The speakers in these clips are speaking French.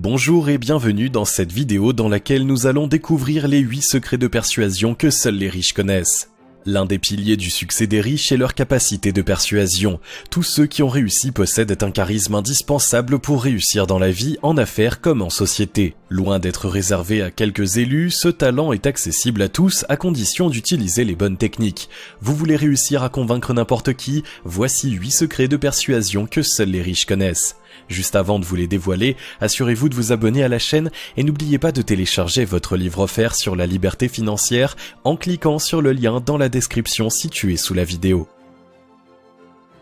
Bonjour et bienvenue dans cette vidéo dans laquelle nous allons découvrir les 8 secrets de persuasion que seuls les riches connaissent. L'un des piliers du succès des riches est leur capacité de persuasion. Tous ceux qui ont réussi possèdent un charisme indispensable pour réussir dans la vie, en affaires comme en société. Loin d'être réservé à quelques élus, ce talent est accessible à tous à condition d'utiliser les bonnes techniques. Vous voulez réussir à convaincre n'importe qui? Voici 8 secrets de persuasion que seuls les riches connaissent. Juste avant de vous les dévoiler, assurez-vous de vous abonner à la chaîne et n'oubliez pas de télécharger votre livre offert sur la liberté financière en cliquant sur le lien dans la description située sous la vidéo.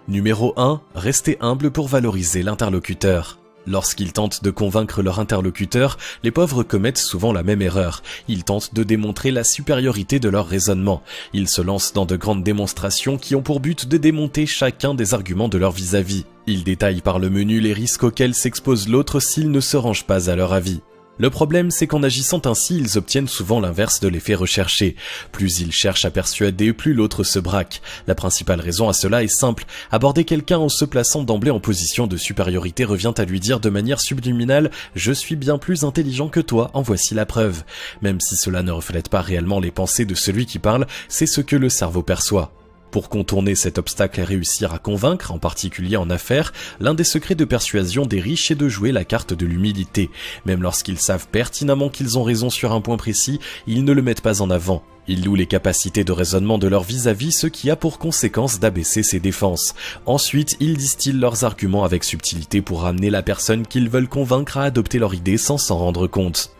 Numéro 1. Restez humble pour valoriser l'interlocuteur. Lorsqu'ils tentent de convaincre leur interlocuteur, les pauvres commettent souvent la même erreur. Ils tentent de démontrer la supériorité de leur raisonnement. Ils se lancent dans de grandes démonstrations qui ont pour but de démonter chacun des arguments de leur vis-à-vis. Ils détaillent par le menu les risques auxquels s'expose l'autre s'il ne se range pas à leur avis. Le problème, c'est qu'en agissant ainsi, ils obtiennent souvent l'inverse de l'effet recherché. Plus ils cherchent à persuader, plus l'autre se braque. La principale raison à cela est simple. Aborder quelqu'un en se plaçant d'emblée en position de supériorité revient à lui dire de manière subliminale « Je suis bien plus intelligent que toi, en voici la preuve ». Même si cela ne reflète pas réellement les pensées de celui qui parle, c'est ce que le cerveau perçoit. Pour contourner cet obstacle et réussir à convaincre, en particulier en affaires, l'un des secrets de persuasion des riches est de jouer la carte de l'humilité. Même lorsqu'ils savent pertinemment qu'ils ont raison sur un point précis, ils ne le mettent pas en avant. Ils louent les capacités de raisonnement de leur vis-à-vis, ce qui a pour conséquence d'abaisser ses défenses. Ensuite, ils distillent leurs arguments avec subtilité pour amener la personne qu'ils veulent convaincre à adopter leur idée sans s'en rendre compte.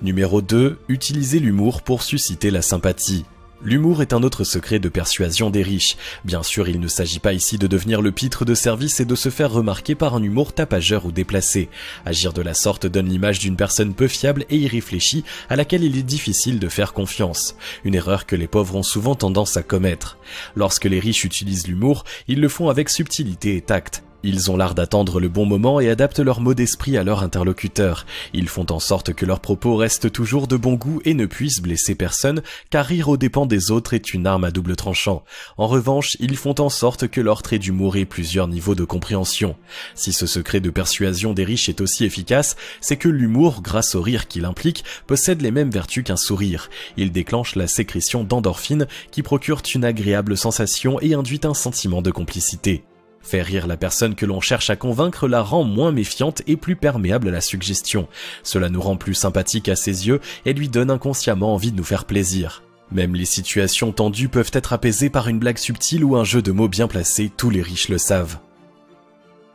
Numéro 2. Utilisez l'humour pour susciter la sympathie. L'humour est un autre secret de persuasion des riches. Bien sûr, il ne s'agit pas ici de devenir le pitre de service et de se faire remarquer par un humour tapageur ou déplacé. Agir de la sorte donne l'image d'une personne peu fiable et irréfléchie à laquelle il est difficile de faire confiance. Une erreur que les pauvres ont souvent tendance à commettre. Lorsque les riches utilisent l'humour, ils le font avec subtilité et tact. Ils ont l'art d'attendre le bon moment et adaptent leur mot d'esprit à leur interlocuteur. Ils font en sorte que leurs propos restent toujours de bon goût et ne puissent blesser personne, car rire aux dépens des autres est une arme à double tranchant. En revanche, ils font en sorte que leur trait d'humour ait plusieurs niveaux de compréhension. Si ce secret de persuasion des riches est aussi efficace, c'est que l'humour, grâce au rire qu'il implique, possède les mêmes vertus qu'un sourire. Il déclenche la sécrétion d'endorphines qui procurent une agréable sensation et induit un sentiment de complicité. Faire rire la personne que l'on cherche à convaincre la rend moins méfiante et plus perméable à la suggestion. Cela nous rend plus sympathiques à ses yeux et lui donne inconsciemment envie de nous faire plaisir. Même les situations tendues peuvent être apaisées par une blague subtile ou un jeu de mots bien placé, tous les riches le savent.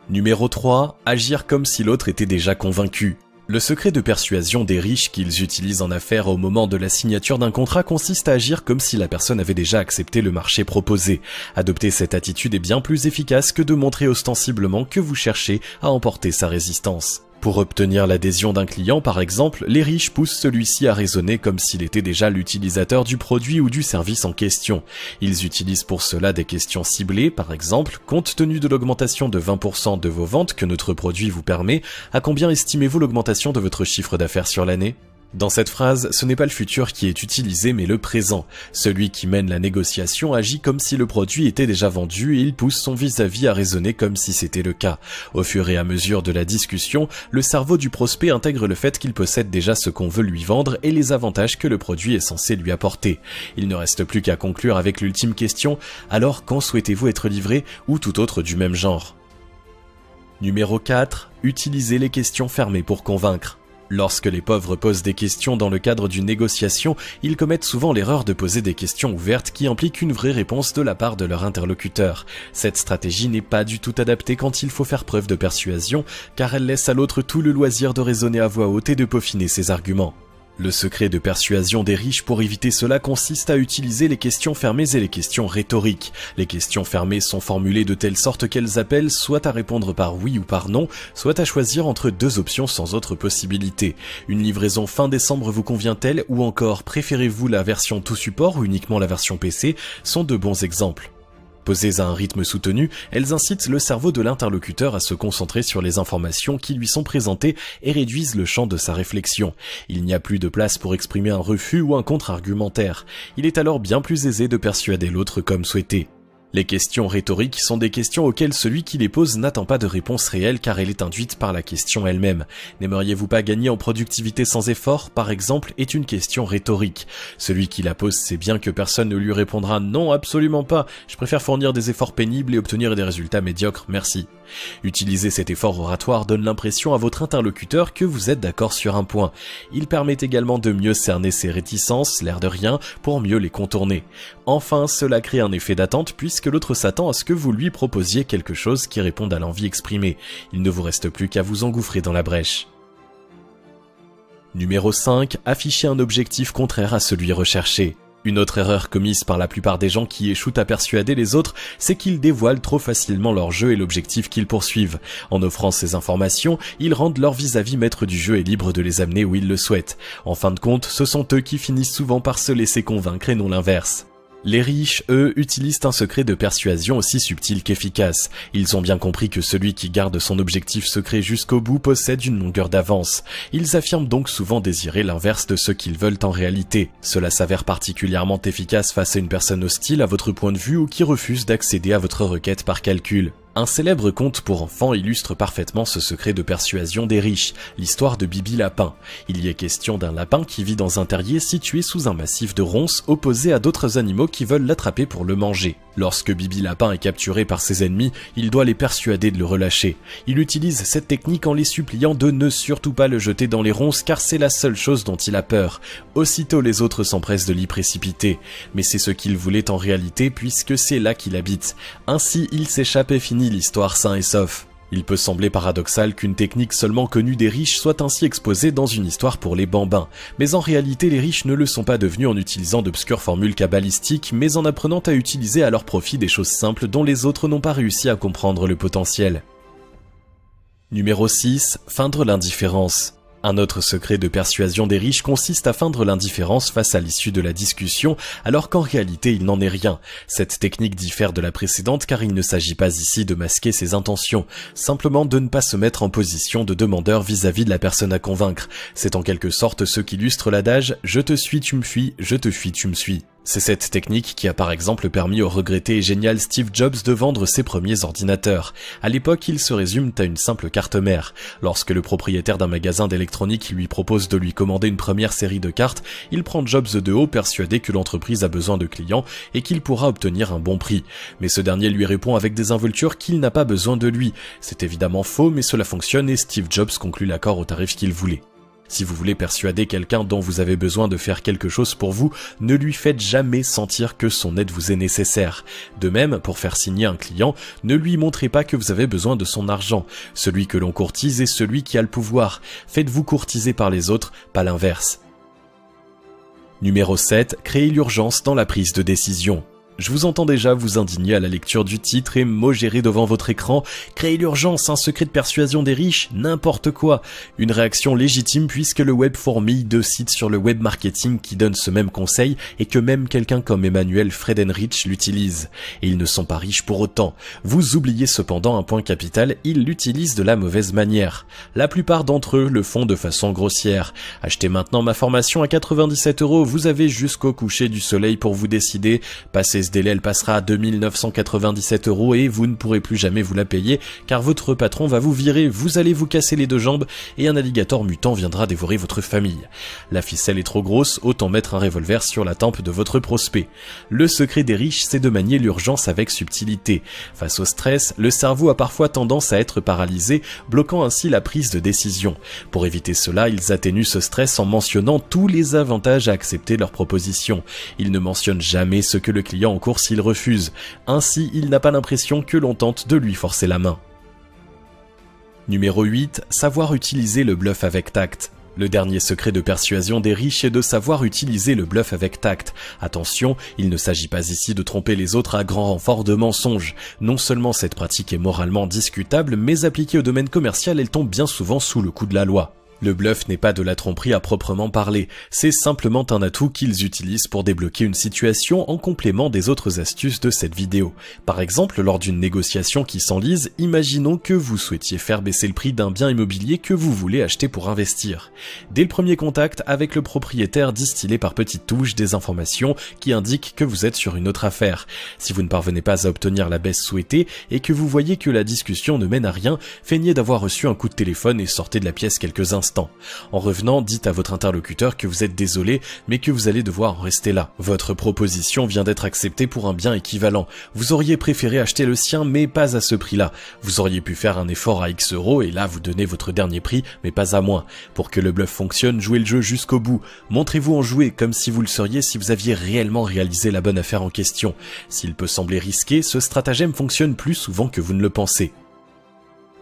Numéro 3. Agir comme si l'autre était déjà convaincu. Le secret de persuasion des riches qu'ils utilisent en affaires au moment de la signature d'un contrat consiste à agir comme si la personne avait déjà accepté le marché proposé. Adopter cette attitude est bien plus efficace que de montrer ostensiblement que vous cherchez à emporter sa résistance. Pour obtenir l'adhésion d'un client, par exemple, les riches poussent celui-ci à raisonner comme s'il était déjà l'utilisateur du produit ou du service en question. Ils utilisent pour cela des questions ciblées, par exemple, compte tenu de l'augmentation de 20% de vos ventes que notre produit vous permet, à combien estimez-vous l'augmentation de votre chiffre d'affaires sur l'année ? Dans cette phrase, ce n'est pas le futur qui est utilisé mais le présent. Celui qui mène la négociation agit comme si le produit était déjà vendu et il pousse son vis-à-vis à raisonner comme si c'était le cas. Au fur et à mesure de la discussion, le cerveau du prospect intègre le fait qu'il possède déjà ce qu'on veut lui vendre et les avantages que le produit est censé lui apporter. Il ne reste plus qu'à conclure avec l'ultime question « Alors quand souhaitez-vous être livré ?» ou tout autre du même genre. Numéro 4. Utilisez les questions fermées pour convaincre. Lorsque les pauvres posent des questions dans le cadre d'une négociation, ils commettent souvent l'erreur de poser des questions ouvertes qui impliquent une vraie réponse de la part de leur interlocuteur. Cette stratégie n'est pas du tout adaptée quand il faut faire preuve de persuasion, car elle laisse à l'autre tout le loisir de raisonner à voix haute et de peaufiner ses arguments. Le secret de persuasion des riches pour éviter cela consiste à utiliser les questions fermées et les questions rhétoriques. Les questions fermées sont formulées de telle sorte qu'elles appellent soit à répondre par oui ou par non, soit à choisir entre deux options sans autre possibilité. Une livraison fin décembre vous convient-elle ou encore préférez-vous la version tout support ou uniquement la version PC sont de bons exemples. Posées à un rythme soutenu, elles incitent le cerveau de l'interlocuteur à se concentrer sur les informations qui lui sont présentées et réduisent le champ de sa réflexion. Il n'y a plus de place pour exprimer un refus ou un contre-argumentaire. Il est alors bien plus aisé de persuader l'autre comme souhaité. Les questions rhétoriques sont des questions auxquelles celui qui les pose n'attend pas de réponse réelle car elle est induite par la question elle-même. N'aimeriez-vous pas gagner en productivité sans effort, par exemple, est une question rhétorique. Celui qui la pose sait bien que personne ne lui répondra non, absolument pas, je préfère fournir des efforts pénibles et obtenir des résultats médiocres, merci. Utiliser cet effort oratoire donne l'impression à votre interlocuteur que vous êtes d'accord sur un point. Il permet également de mieux cerner ses réticences, l'air de rien, pour mieux les contourner. Enfin, cela crée un effet d'attente puisque l'autre s'attend à ce que vous lui proposiez quelque chose qui réponde à l'envie exprimée. Il ne vous reste plus qu'à vous engouffrer dans la brèche. Numéro 5. Afficher un objectif contraire à celui recherché. Une autre erreur commise par la plupart des gens qui échouent à persuader les autres, c'est qu'ils dévoilent trop facilement leur jeu et l'objectif qu'ils poursuivent. En offrant ces informations, ils rendent leur vis-à-vis maître du jeu et libre de les amener où ils le souhaitent. En fin de compte, ce sont eux qui finissent souvent par se laisser convaincre et non l'inverse. Les riches, eux, utilisent un secret de persuasion aussi subtil qu'efficace. Ils ont bien compris que celui qui garde son objectif secret jusqu'au bout possède une longueur d'avance. Ils affirment donc souvent désirer l'inverse de ce qu'ils veulent en réalité. Cela s'avère particulièrement efficace face à une personne hostile à votre point de vue ou qui refuse d'accéder à votre requête par calcul. Un célèbre conte pour enfants illustre parfaitement ce secret de persuasion des riches, l'histoire de Bibi Lapin. Il y est question d'un lapin qui vit dans un terrier situé sous un massif de ronces opposé à d'autres animaux qui veulent l'attraper pour le manger. Lorsque Bibi Lapin est capturé par ses ennemis, il doit les persuader de le relâcher. Il utilise cette technique en les suppliant de ne surtout pas le jeter dans les ronces car c'est la seule chose dont il a peur. Aussitôt les autres s'empressent de l'y précipiter. Mais c'est ce qu'il voulait en réalité puisque c'est là qu'il habite. Ainsi il s'échappe et finit l'histoire sain et sauf. Il peut sembler paradoxal qu'une technique seulement connue des riches soit ainsi exposée dans une histoire pour les bambins, mais en réalité les riches ne le sont pas devenus en utilisant d'obscures formules cabalistiques, mais en apprenant à utiliser à leur profit des choses simples dont les autres n'ont pas réussi à comprendre le potentiel. Numéro 6. Feindre l'indifférence. Un autre secret de persuasion des riches consiste à feindre l'indifférence face à l'issue de la discussion, alors qu'en réalité il n'en est rien. Cette technique diffère de la précédente car il ne s'agit pas ici de masquer ses intentions, simplement de ne pas se mettre en position de demandeur vis-à-vis de la personne à convaincre. C'est en quelque sorte ce qu'illustre l'adage « je te suis, tu me fuis, je te fuis, tu me suis ». C'est cette technique qui a par exemple permis au regretté et génial Steve Jobs de vendre ses premiers ordinateurs. À l'époque, ils se résument à une simple carte mère. Lorsque le propriétaire d'un magasin d'électronique lui propose de lui commander une première série de cartes, il prend Jobs de haut persuadé que l'entreprise a besoin de clients et qu'il pourra obtenir un bon prix. Mais ce dernier lui répond avec désinvolture qu'il n'a pas besoin de lui. C'est évidemment faux, mais cela fonctionne et Steve Jobs conclut l'accord au tarif qu'il voulait. Si vous voulez persuader quelqu'un dont vous avez besoin de faire quelque chose pour vous, ne lui faites jamais sentir que son aide vous est nécessaire. De même, pour faire signer un client, ne lui montrez pas que vous avez besoin de son argent. Celui que l'on courtise est celui qui a le pouvoir. Faites-vous courtiser par les autres, pas l'inverse. Numéro 7. Créer l'urgence dans la prise de décision. Je vous entends déjà vous indigner à la lecture du titre et maugérer devant votre écran. Créer l'urgence, un secret de persuasion des riches, n'importe quoi. Une réaction légitime puisque le web fourmille de sites sur le web marketing qui donnent ce même conseil et que même quelqu'un comme Emmanuel Friedenreich l'utilise. Et ils ne sont pas riches pour autant. Vous oubliez cependant un point capital, ils l'utilisent de la mauvaise manière. La plupart d'entre eux le font de façon grossière. Achetez maintenant ma formation à 97 €, vous avez jusqu'au coucher du soleil pour vous décider. Passez ce délai, elle passera à 2997 € et vous ne pourrez plus jamais vous la payer car votre patron va vous virer, vous allez vous casser les deux jambes et un alligator mutant viendra dévorer votre famille. La ficelle est trop grosse, autant mettre un revolver sur la tempe de votre prospect. Le secret des riches, c'est de manier l'urgence avec subtilité. Face au stress, le cerveau a parfois tendance à être paralysé, bloquant ainsi la prise de décision. Pour éviter cela, ils atténuent ce stress en mentionnant tous les avantages à accepter leur proposition. Ils ne mentionnent jamais ce que le client en course il refuse. Ainsi, il n'a pas l'impression que l'on tente de lui forcer la main. Numéro 8. Savoir utiliser le bluff avec tact. Le dernier secret de persuasion des riches est de savoir utiliser le bluff avec tact. Attention, il ne s'agit pas ici de tromper les autres à grand renfort de mensonges. Non seulement cette pratique est moralement discutable, mais appliquée au domaine commercial, elle tombe bien souvent sous le coup de la loi. Le bluff n'est pas de la tromperie à proprement parler, c'est simplement un atout qu'ils utilisent pour débloquer une situation en complément des autres astuces de cette vidéo. Par exemple, lors d'une négociation qui s'enlise, imaginons que vous souhaitiez faire baisser le prix d'un bien immobilier que vous voulez acheter pour investir. Dès le premier contact avec le propriétaire, distillez par petites touches des informations qui indiquent que vous êtes sur une autre affaire. Si vous ne parvenez pas à obtenir la baisse souhaitée et que vous voyez que la discussion ne mène à rien, feignez d'avoir reçu un coup de téléphone et sortez de la pièce quelques instants. En revenant, dites à votre interlocuteur que vous êtes désolé, mais que vous allez devoir en rester là. Votre proposition vient d'être acceptée pour un bien équivalent. Vous auriez préféré acheter le sien, mais pas à ce prix-là. Vous auriez pu faire un effort à X euros et là vous donnez votre dernier prix, mais pas à moins. Pour que le bluff fonctionne, jouez le jeu jusqu'au bout. Montrez-vous en jouer comme si vous le seriez si vous aviez réellement réalisé la bonne affaire en question. S'il peut sembler risqué, ce stratagème fonctionne plus souvent que vous ne le pensez.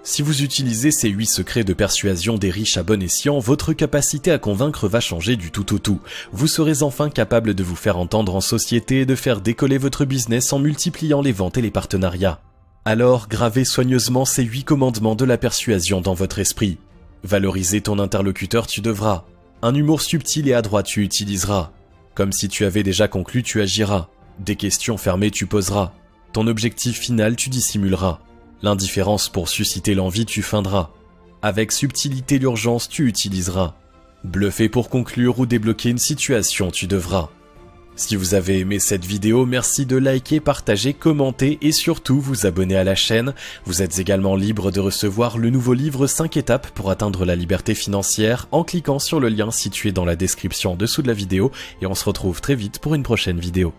Si vous utilisez ces 8 secrets de persuasion des riches à bon escient, votre capacité à convaincre va changer du tout au tout. Vous serez enfin capable de vous faire entendre en société et de faire décoller votre business en multipliant les ventes et les partenariats. Alors, gravez soigneusement ces 8 commandements de la persuasion dans votre esprit. Valoriser ton interlocuteur, tu devras. Un humour subtil et adroit, tu utiliseras. Comme si tu avais déjà conclu, tu agiras. Des questions fermées, tu poseras. Ton objectif final, tu dissimuleras. L'indifférence pour susciter l'envie, tu feindras. Avec subtilité l'urgence, tu utiliseras. Bluffer pour conclure ou débloquer une situation, tu devras. Si vous avez aimé cette vidéo, merci de liker, partager, commenter et surtout vous abonner à la chaîne. Vous êtes également libre de recevoir le nouveau livre 5 étapes pour atteindre la liberté financière en cliquant sur le lien situé dans la description en dessous de la vidéo et on se retrouve très vite pour une prochaine vidéo.